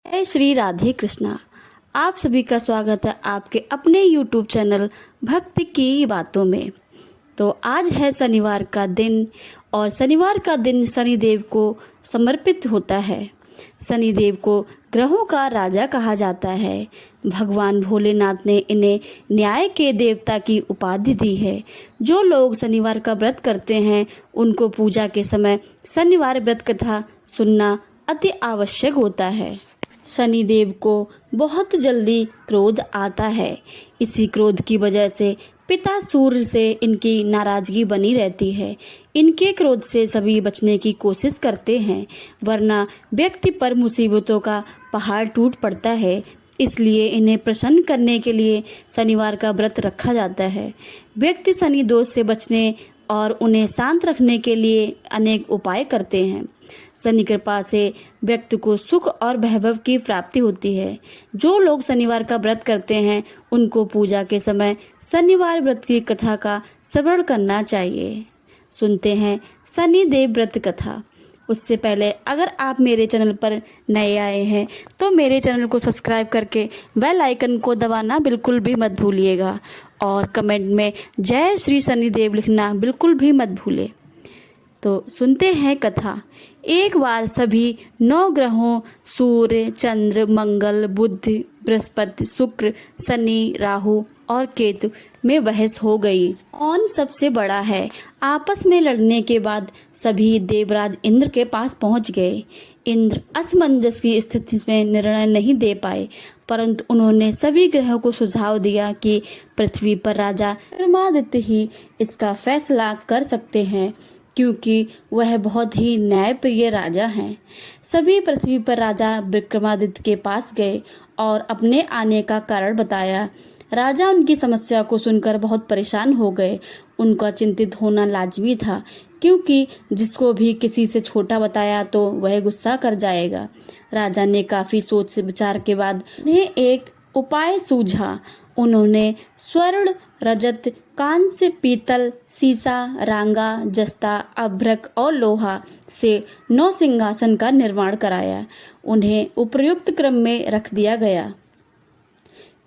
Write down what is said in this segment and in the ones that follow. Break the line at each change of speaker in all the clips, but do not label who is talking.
जय श्री राधे कृष्णा। आप सभी का स्वागत है आपके अपने YouTube चैनल भक्ति की बातों में। तो आज है शनिवार का दिन और शनिवार का दिन शनिदेव को समर्पित होता है। शनिदेव को ग्रहों का राजा कहा जाता है। भगवान भोलेनाथ ने इन्हें न्याय के देवता की उपाधि दी है। जो लोग शनिवार का व्रत करते हैं उनको पूजा के समय शनिवार व्रत कथा सुनना अति आवश्यक होता है। शनिदेव को बहुत जल्दी क्रोध आता है। इसी क्रोध की वजह से पिता सूर्य से इनकी नाराजगी बनी रहती है। इनके क्रोध से सभी बचने की कोशिश करते हैं, वरना व्यक्ति पर मुसीबतों का पहाड़ टूट पड़ता है। इसलिए इन्हें प्रसन्न करने के लिए शनिवार का व्रत रखा जाता है। व्यक्ति शनि दोष से बचने और उन्हें शांत रखने के लिए अनेक उपाय करते हैं। शनि कृपा से व्यक्ति को सुख और वैभव की प्राप्ति होती है। जो लोग शनिवार का व्रत करते हैं उनको पूजा के समय शनिवार व्रत की कथा का श्रवण करना चाहिए। सुनते हैं शनिदेव व्रत कथा। उससे पहले अगर आप मेरे चैनल पर नए आए हैं तो मेरे चैनल को सब्सक्राइब करके बेल आइकन को दबाना बिल्कुल भी मत भूलिएगा और कमेंट में जय श्री शनिदेव लिखना बिल्कुल भी मत भूले। तो सुनते हैं कथा। एक बार सभी 9 ग्रहों सूर्य, चंद्र, मंगल, बुध, बृहस्पति, शुक्र, शनि, राहु और केतु में बहस हो गई। कौन सबसे बड़ा है? आपस में लड़ने के बाद सभी देवराज इंद्र के पास पहुंच गए। इंद्र असमंजस की स्थिति में निर्णय नहीं दे पाए, परंतु उन्होंने सभी ग्रहों को सुझाव दिया कि पृथ्वी पर राजा विक्रमादित्य ही इसका फैसला कर सकते हैं, क्योंकि वह बहुत ही न्यायप्रिय राजा हैं। सभी पृथ्वी पर राजा विक्रमादित्य के पास गए और अपने आने का कारण बताया। राजा उनकी समस्या को सुनकर बहुत परेशान हो गए। उनका चिंतित होना लाजमी था, क्योंकि जिसको भी किसी से छोटा बताया तो वह गुस्सा कर जाएगा। राजा ने काफी सोच से विचार के बाद उन्हें एक उपाय सूझा। उन्होंने स्वर्ण, रजत, कांस्य, पीतल, सीसा, रांगा, जस्ता, अभ्रक और लोहा से 9 सिंहासन का निर्माण कराया। उन्हें उपयुक्त क्रम में रख दिया गया।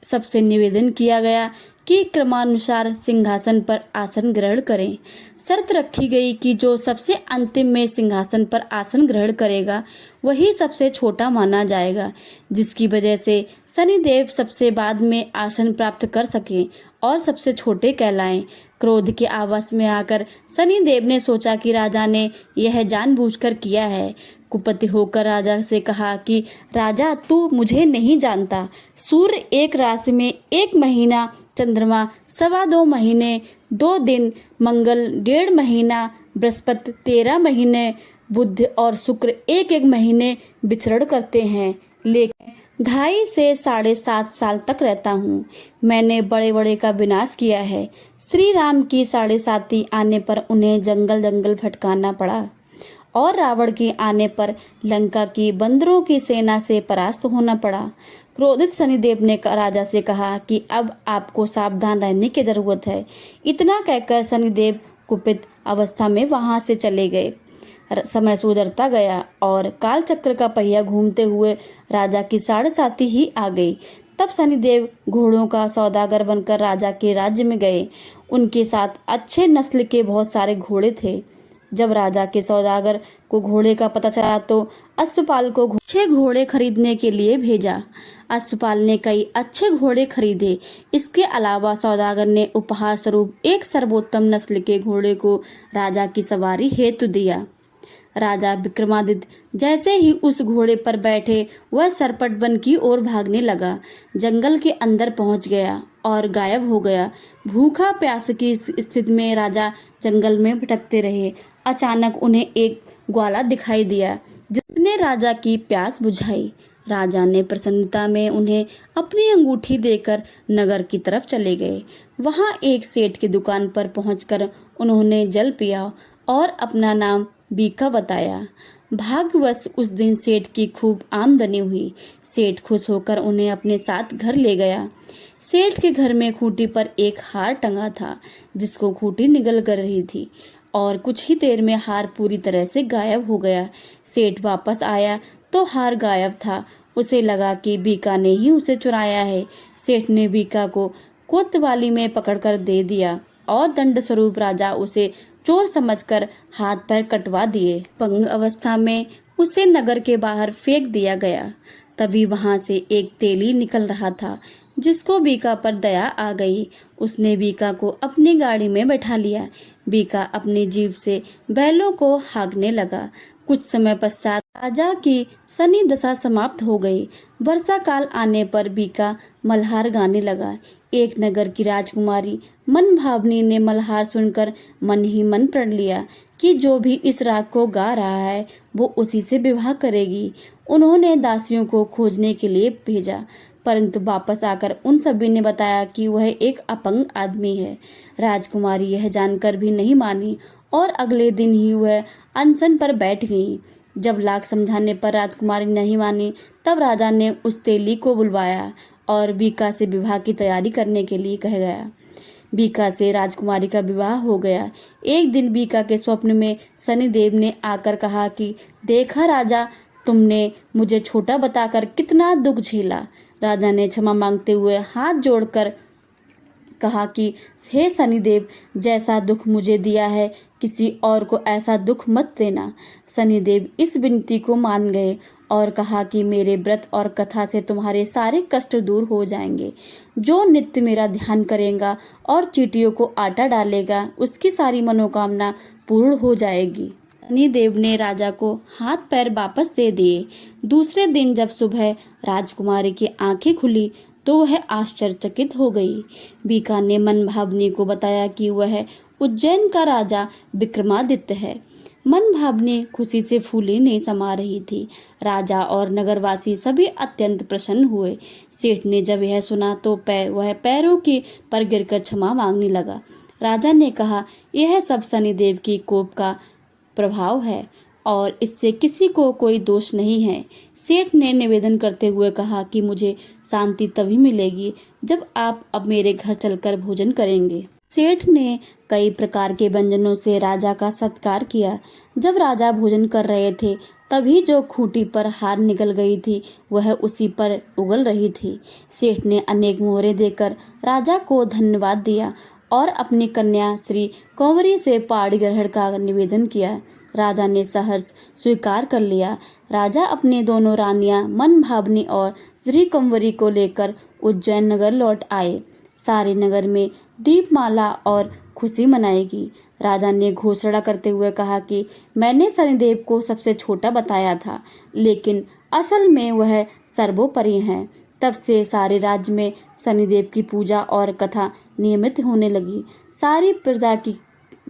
सबसे निवेदन किया गया कि क्रमानुसार सिंहासन पर आसन ग्रहण करें। शर्त रखी गई कि जो सबसे अंतिम में सिंहासन पर आसन ग्रहण करेगा वही सबसे छोटा माना जाएगा, जिसकी वजह से शनिदेव सबसे बाद में आसन प्राप्त कर सकें और सबसे छोटे कहलाएं। क्रोध के आवेश में आकर शनिदेव ने सोचा कि राजा ने यह जानबूझकर किया है। कुपित होकर राजा से कहा कि राजा, तू मुझे नहीं जानता। सूर्य एक राशि में 1 महीना, चंद्रमा 2.25 महीने 2 दिन, मंगल 1.5 महीना, बृहस्पति 13 महीने, बुध और शुक्र 1-1 महीने विचरण करते हैं, लेकिन 2.5 से 7.5 साल तक रहता हूँ। मैंने बड़े बड़े का विनाश किया है। श्री राम की 7.5 आने पर उन्हें जंगल जंगल भटकाना पड़ा और रावण के आने पर लंका की बंदरों की सेना से परास्त होना पड़ा। क्रोधित शनिदेव ने राजा से कहा कि अब आपको सावधान रहने की जरूरत है। इतना कहकर शनिदेव कुपित अवस्था में वहां से चले गए। समय सुधरता गया और काल चक्र का पहिया घूमते हुए राजा की 7.5 ही आ गई। तब शनिदेव घोड़ों का सौदागर बनकर राजा के राज्य में गए। उनके साथ अच्छे नस्ल के बहुत सारे घोड़े थे। जब राजा के सौदागर को घोड़े का पता चला तो अश्वपाल को अच्छे घोड़े खरीदने के लिए भेजा। अश्वपाल ने कई अच्छे घोड़े खरीदे। इसके अलावा सौदागर ने उपहार स्वरूप एक सर्वोत्तम नस्ल के घोड़े को राजा की सवारी हेतु दिया। राजा विक्रमादित्य जैसे ही उस घोड़े पर बैठे वह सरपट वन की ओर भागने लगा। जंगल के अंदर पहुंच गया और गायब हो गया। भूखा प्यास की स्थिति में राजा जंगल में भटकते रहे। अचानक उन्हें एक ग्वाला दिखाई दिया, जिसने राजा की प्यास बुझाई। राजा ने प्रसन्नता में उन्हें अपनी अंगूठी देकर नगर की तरफ चले गए। वहां एक सेठ की दुकान पर पहुंचकर उन्होंने जल पिया और अपना नाम बीका बताया। भाग्यवश उस दिन सेठ की खूब आमदनी हुई। सेठ खुश होकर उन्हें अपने साथ घर ले गया। सेठ के घर में खूंटी पर एक हार टंगा था, जिसको खूंटी निगल कर रही थी और कुछ ही देर में हार पूरी तरह से गायब हो गया। सेठ वापस आया तो हार गायब था उसे लगा कि बीका ने ही उसे चुराया है। सेठ ने बीका को कोतवाली में पकड़कर दे दिया और दंड स्वरूप राजा उसे चोर समझकर हाथ पैर कटवा दिए। अपंग अवस्था में उसे नगर के बाहर फेंक दिया गया। तभी वहां से एक तेली निकल रहा था, जिसको बीका पर दया आ गई। उसने बीका को अपनी गाड़ी में बैठा लिया। बीका अपनी जीभ से बैलों को हाँकने लगा। कुछ समय पश्चात राजा की शनि दशा समाप्त हो गई। वर्षा काल आने पर बीका मल्हार गाने लगा। एक नगर की राजकुमारी मन भावनी ने मल्हार सुनकर मन ही मन प्रण लिया कि जो भी इस राग को गा रहा है वो उसी से विवाह करेगी। उन्होंने दासियों को खोजने के लिए भेजा, परंतु वापस आकर उन सभी ने बताया कि वह एक अपंग आदमी है। राजकुमारी यह जानकर भी नहीं मानी और अगले दिन ही वह अनशन पर बैठ गई। जब लाख समझाने पर राजकुमारी नहीं मानी, तब राजा ने उस तेली को बुलवाया और बीका से विवाह की तैयारी करने के लिए कह गया। बीका से राजकुमारी का विवाह हो गया। एक दिन बीका के स्वप्न में शनिदेव ने आकर कहा कि देखा राजा, तुमने मुझे छोटा बताकर कितना दुख झेला। राजा ने क्षमा मांगते हुए हाथ जोड़कर कहा कि हे शनिदेव, जैसा दुख मुझे दिया है किसी और को ऐसा दुख मत देना। शनिदेव इस विनती को मान गए और कहा कि मेरे व्रत और कथा से तुम्हारे सारे कष्ट दूर हो जाएंगे। जो नित्य मेरा ध्यान करेगा और चींटियों को आटा डालेगा, उसकी सारी मनोकामना पूर्ण हो जाएगी। शनिदेव ने राजा को हाथ पैर वापस दे दिए। दूसरे दिन जब सुबह राजकुमारी की आंखें खुली तो वह आश्चर्यचकित हो गई। बीका ने मन भावनी को बताया कि वह उज्जैन का राजा विक्रमादित्य है। मन भावनी खुशी से फूले नहीं समा रही थी। राजा और नगरवासी सभी अत्यंत प्रसन्न हुए। सेठ ने जब यह सुना तो वह पैरों की पर गिरकर क्षमा मांगने लगा। राजा ने कहा, यह सब शनिदेव की कोप का प्रभाव है और इससे किसी को कोई दोष नहीं है। सेठ ने निवेदन करते हुए कहा कि मुझे शांति तभी मिलेगी जब आप अब मेरे घर चलकर भोजन करेंगे। सेठ ने कई प्रकार के व्यंजनों से राजा का सत्कार किया। जब राजा भोजन कर रहे थे तभी जो खूंटी पर हार निकल गई थी वह उसी पर उगल रही थी। सेठ ने अनेक मोहरे देकर राजा को धन्यवाद दिया और अपनी कन्या श्री कंवरी से पाणी ग्रहण का निवेदन किया। राजा ने सहर्ष स्वीकार कर लिया। राजा अपने दोनों रानियां मन भावनी और श्री कंवरी को लेकर उज्जैन नगर लौट आए। सारे नगर में दीपमाला और खुशी मनाएगी। राजा ने घोषणा करते हुए कहा कि मैंने शनिदेव को सबसे छोटा बताया था, लेकिन असल में वह सर्वोपरि है। तब से सारे राज्य में शनिदेव की पूजा और कथा नियमित होने लगी। सारी प्रजा की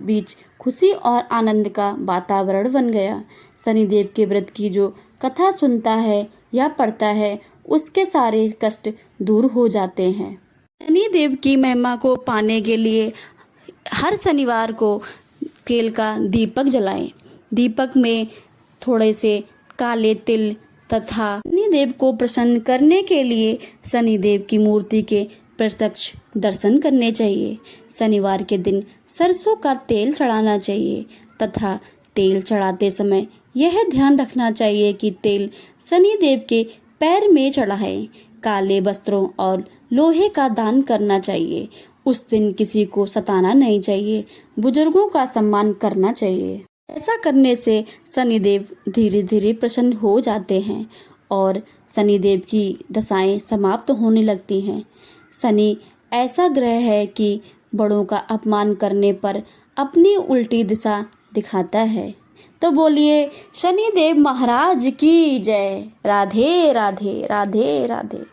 बीच खुशी और आनंद का वातावरण बन गया। शनिदेव के व्रत की जो कथा सुनता है या पढ़ता है उसके सारे कष्ट दूर हो जाते हैं। शनिदेव की महिमा को पाने के लिए हर शनिवार को तेल का दीपक जलाएं। दीपक में थोड़े से काले तिल तथा शनिदेव को प्रसन्न करने के लिए शनिदेव की मूर्ति के प्रत्यक्ष दर्शन करने चाहिए। शनिवार के दिन सरसों का तेल चढ़ाना चाहिए तथा तेल चढ़ाते समय यह ध्यान रखना चाहिए कि तेल शनिदेव के पैर में चढ़ाए। काले वस्त्रों और लोहे का दान करना चाहिए। उस दिन किसी को सताना नहीं चाहिए। बुजुर्गों का सम्मान करना चाहिए। ऐसा करने से शनिदेव धीरे धीरे प्रसन्न हो जाते हैं और शनिदेव की दशाएं समाप्त होने लगती हैं। शनि ऐसा ग्रह है कि बड़ों का अपमान करने पर अपनी उल्टी दिशा दिखाता है। तो बोलिए शनिदेव महाराज की जय। राधे राधे राधे राधे।